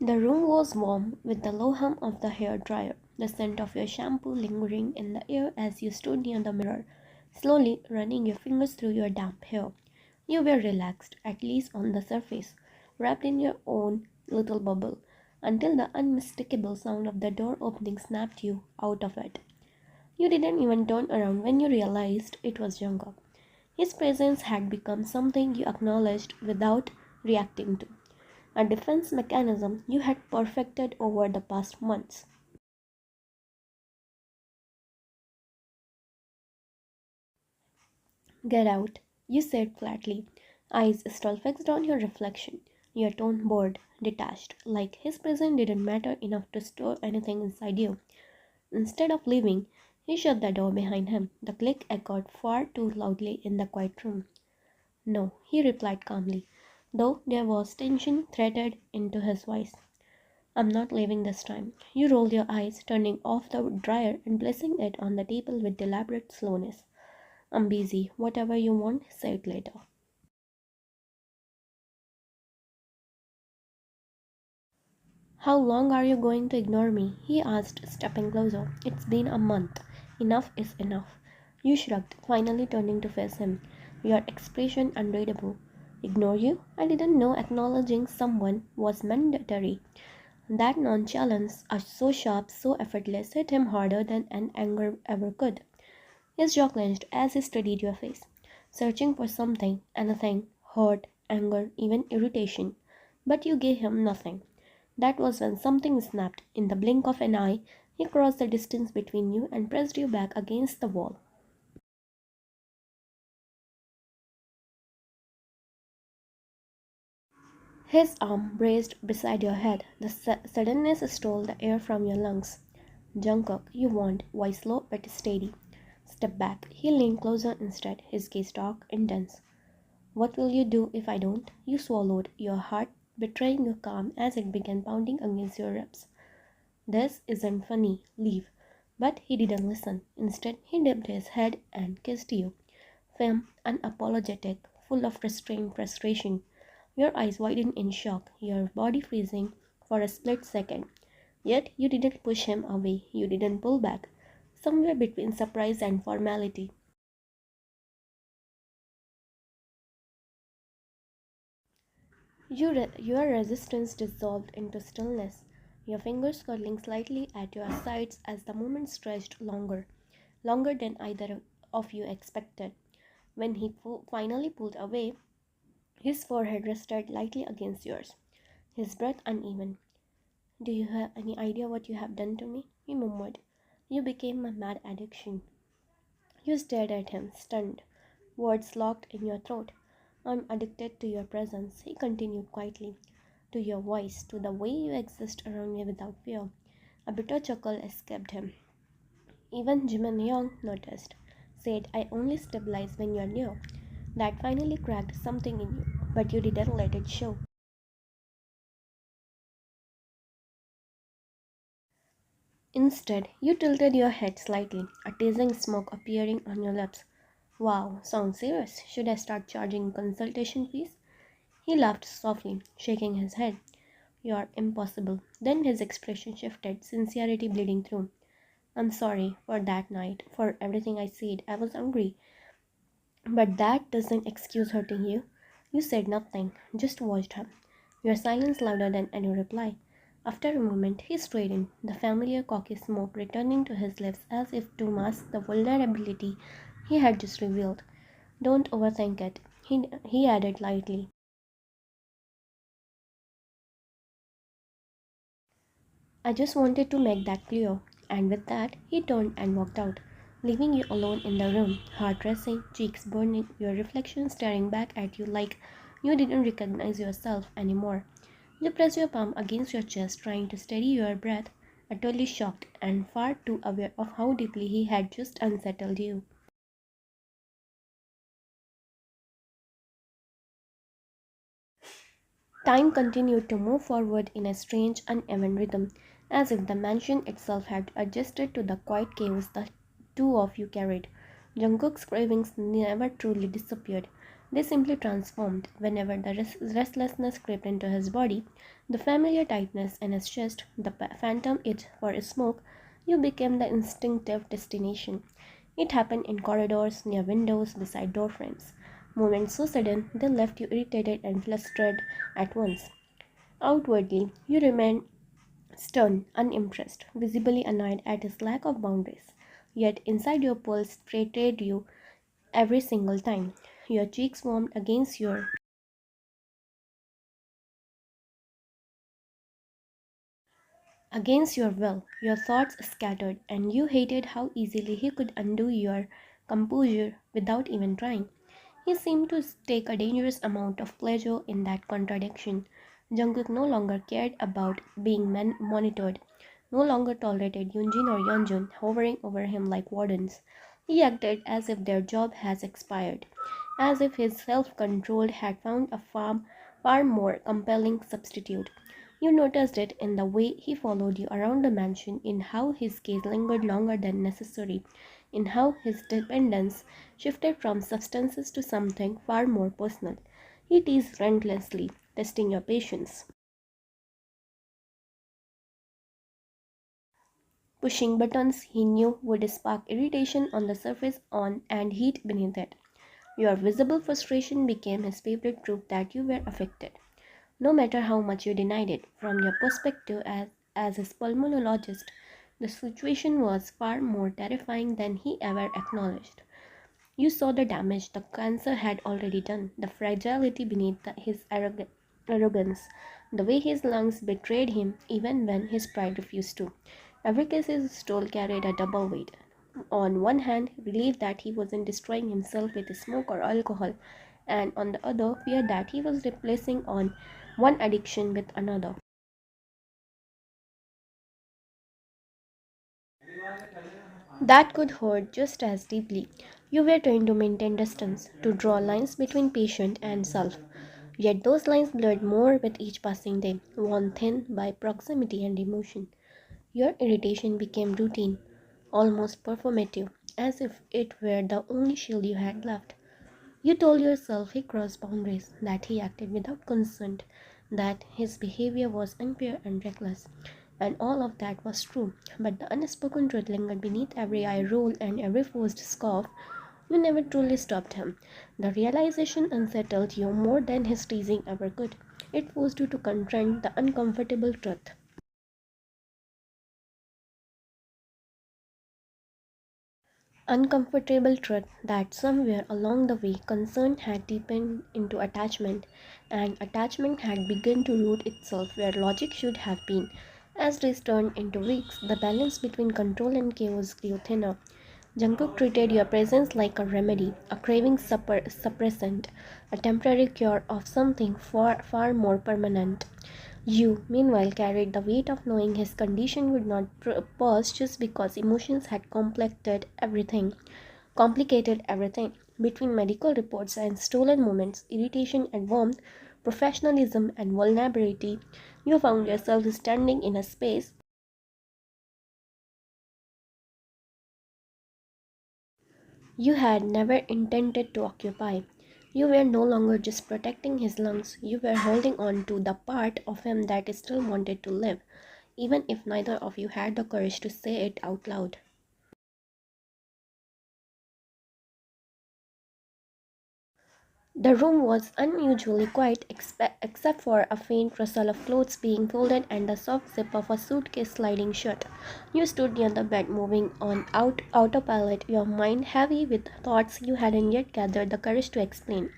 The room was warm with the low hum of the hair dryer, the scent of your shampoo lingering in the air as you stood near the mirror, slowly running your fingers through your damp hair. You were relaxed, at least on the surface, wrapped in your own little bubble, until the unmistakable sound of the door opening snapped you out of it. You didn't even turn around when you realized it was Jungkook. His presence had become something you acknowledged without reacting to, a defense mechanism you had perfected over the past months. Get out, you said flatly, eyes still fixed on your reflection, your tone bored, detached, like his presence didn't matter enough to store anything inside you. Instead of leaving, he shut the door behind him. The click echoed far too loudly in the quiet room. No, he replied calmly, though there was tension threaded into his voice. I'm not leaving this time. You rolled your eyes, turning off the dryer and placing it on the table with deliberate slowness. I'm busy. Whatever you want, say it later. How long are you going to ignore me? He asked, stepping closer. It's been a month. Enough is enough. You shrugged, finally turning to face him, your expression unreadable. Ignore you? I didn't know acknowledging someone was mandatory. That nonchalance, so sharp, so effortless, hit him harder than an anger ever could. His jaw clenched as he studied your face, searching for something, anything, hurt, anger, even irritation. But you gave him nothing. That was when something snapped. In the blink of an eye, he crossed the distance between you and pressed you back against the wall. His arm braced beside your head. The suddenness stole the air from your lungs. Jungkook, you warned, voice low but steady. Step back. He leaned closer instead, his gaze dark, intense. What will you do if I don't? You swallowed, your heart betraying your calm as it began pounding against your ribs. This isn't funny. Leave. But he didn't listen. Instead, he dipped his head and kissed you. Firm, unapologetic, full of restrained frustration. Your eyes widened in shock, your body freezing for a split second. Yet you didn't push him away. You didn't pull back. Somewhere between surprise and formality. Your resistance dissolved into stillness, your fingers curling slightly at your sides as the moment stretched longer, longer than either of you expected. When he finally pulled away, his forehead rested lightly against yours, his breath uneven. Do you have any idea what you have done to me? He murmured. You became my mad addiction. You stared at him, stunned, words locked in your throat. I'm addicted to your presence, he continued quietly, to your voice, to the way you exist around me without fear. A bitter chuckle escaped him. Even Jimin noticed, said, I only stabilize when you're near. That finally cracked something in you, but you didn't let it show. Instead, you tilted your head slightly, a teasing smoke appearing on your lips. Wow, sounds serious. Should I start charging consultation fees? He laughed softly, shaking his head. You're impossible. Then his expression shifted, sincerity bleeding through. I'm sorry for that night, for everything I said. I was angry. But that doesn't excuse hurting you. You said nothing, just watched him. Your silence louder than any reply. After a moment, he straightened, the familiar cocky smoke returning to his lips as if to mask the vulnerability he had just revealed. Don't overthink it, he added lightly. I just wanted to make that clear. And with that, he turned and walked out, leaving you alone in the room, heart racing, cheeks burning, your reflection staring back at you like you didn't recognize yourself anymore. You pressed your palm against your chest, trying to steady your breath, utterly shocked and far too aware of how deeply he had just unsettled you. Time continued to move forward in a strange, uneven rhythm, as if the mansion itself had adjusted to the quiet chaos the two of you carried. Jungkook's cravings never truly disappeared, They simply transformed. Whenever the restlessness crept into his body, the familiar tightness in his chest, the phantom itch for a smoke, you became the instinctive destination. It happened in corridors, near windows, beside door frames. Moments so sudden they left you irritated and flustered at once. Outwardly, you remained stern, unimpressed, visibly annoyed at his lack of boundaries. Yet inside your pulse betrayed you every single time. Your cheeks warmed against your will, your thoughts scattered, and you hated how easily he could undo your composure without even trying. He seemed to take a dangerous amount of pleasure in that contradiction. Jungkook no longer cared about being monitored, no longer tolerated Yoonjin or Yeonjun hovering over him like wardens. He acted as if their job has expired, as if his self-control had found a far more compelling substitute. You noticed it in the way he followed you around the mansion, in how his gaze lingered longer than necessary, in how his dependence shifted from substances to something far more personal. He teased relentlessly, testing your patience, pushing buttons he knew would spark irritation on the surface on and heat beneath it. Your visible frustration became his favorite proof that you were affected. No matter how much you denied it, from your perspective as his pulmonologist, the situation was far more terrifying than he ever acknowledged. You saw the damage the cancer had already done, the fragility beneath his arrogance, the way his lungs betrayed him even when his pride refused to. Every case he stole carried a double weight. On one hand, relief that he wasn't destroying himself with smoke or alcohol, and on the other, fear that he was replacing on one addiction with another. That could hurt just as deeply. You were trained to maintain distance, to draw lines between patient and self. Yet those lines blurred more with each passing day, worn thin by proximity and emotion. Your irritation became routine, almost performative, as if it were the only shield you had left. You told yourself he crossed boundaries, that he acted without consent, that his behavior was unfair and reckless. And all of that was true, but the unspoken truth lingered beneath every eye roll and every forced scoff. You never truly stopped him. The realization unsettled you more than his teasing ever could. It forced you to confront the uncomfortable truth. Uncomfortable truth that somewhere along the way concern had deepened into attachment, and attachment had begun to root itself where logic should have been. As days turned into weeks, the balance between control and chaos grew thinner. Jungkook treated your presence like a remedy, a craving suppressant, a temporary cure of something far more permanent. You, meanwhile, carried the weight of knowing his condition would not pause just because emotions had complicated everything. Between medical reports and stolen moments, irritation and warmth, professionalism and vulnerability, you found yourself standing in a space you had never intended to occupy. You were no longer just protecting his lungs, you were holding on to the part of him that still wanted to live, even if neither of you had the courage to say it out loud. The room was unusually quiet except for a faint rustle of clothes being folded and the soft zip of a suitcase sliding shut. You stood near the bed, moving on autopilot, your mind heavy with thoughts you hadn't yet gathered the courage to explain.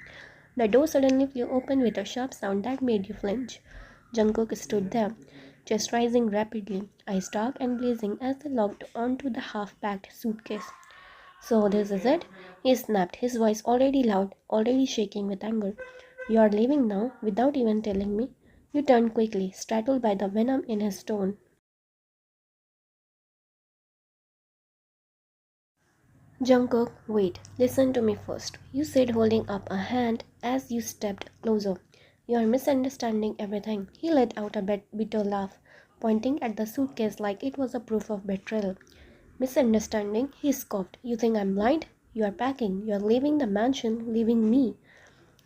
The door suddenly flew open with a sharp sound that made you flinch. Jungkook stood there, chest rising rapidly, eyes dark and blazing as they locked onto the half-packed suitcase. "So this is it?" he snapped, his voice already loud, already shaking with anger. "You are leaving now, without even telling me?" You turned quickly, startled by the venom in his tone. "Jungkook, wait, listen to me first," you said, holding up a hand as you stepped closer. "You are misunderstanding everything." He let out a bitter laugh, pointing at the suitcase like it was a proof of betrayal. "Misunderstanding?" he scoffed. "You think I'm blind? You are packing. You are leaving the mansion, leaving me."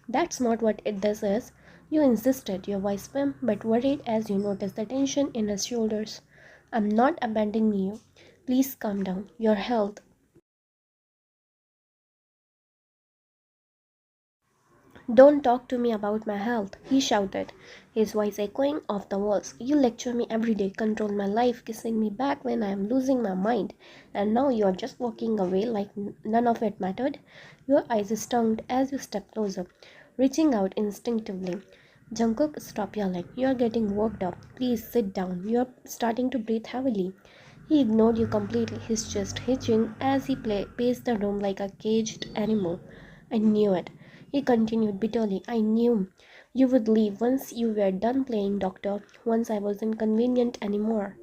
That's not what this is. You insisted, your voice firm but worried as you noticed the tension in his shoulders. I'm not abandoning you. Please calm down. Your health. Don't talk to me about my health, he shouted, his voice echoing off the walls. You lecture me every day, control my life, kissing me back when I am losing my mind, and now you are just walking away like none of it mattered. Your eyes stung as you stepped closer, reaching out instinctively. Jungkook, stop yelling. You are getting worked up. Please sit down. You are starting to breathe heavily. He ignored you completely, his chest hitching as he paced the room like a caged animal. I knew it. He continued bitterly. I knew you would leave once you were done playing doctor, once I wasn't convenient anymore.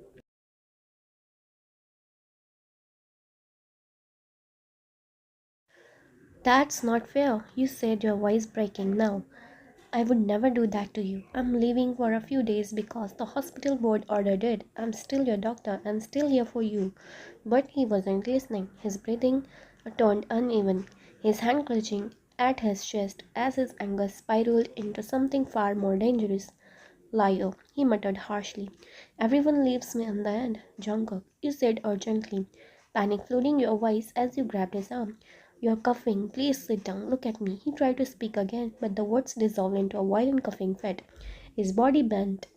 That's not fair, you said, your voice breaking now. I would never do that to you. I'm leaving for a few days because the hospital board ordered it. I'm still your doctor. I'm still here for you. But he wasn't listening. His breathing turned uneven, his hand clutching at his chest as his anger spiraled into something far more dangerous. Liar, he muttered harshly. Everyone leaves me in the end. Jungkook, you said urgently, panic flooding your voice as you grabbed his arm. You're coughing. Please sit down. Look at me. He tried to speak again, but the words dissolved into a violent coughing fit. His body bent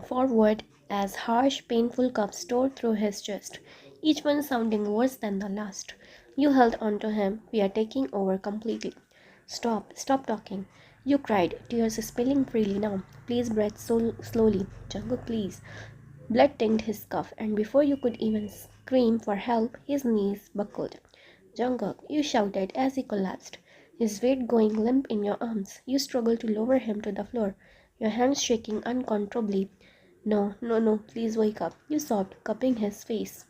forward as harsh, painful coughs tore through his chest, each one sounding worse than the last. You held on to him. We are taking over completely. Stop talking. You cried, tears spilling freely now. Please breathe so slowly. Jungkook, please. Blood tinged his cuff, and before you could even scream for help, his knees buckled. Jungkook, you shouted as he collapsed, his weight going limp in your arms. You struggled to lower him to the floor, your hands shaking uncontrollably. No, no, no, please wake up, you sobbed, cupping his face.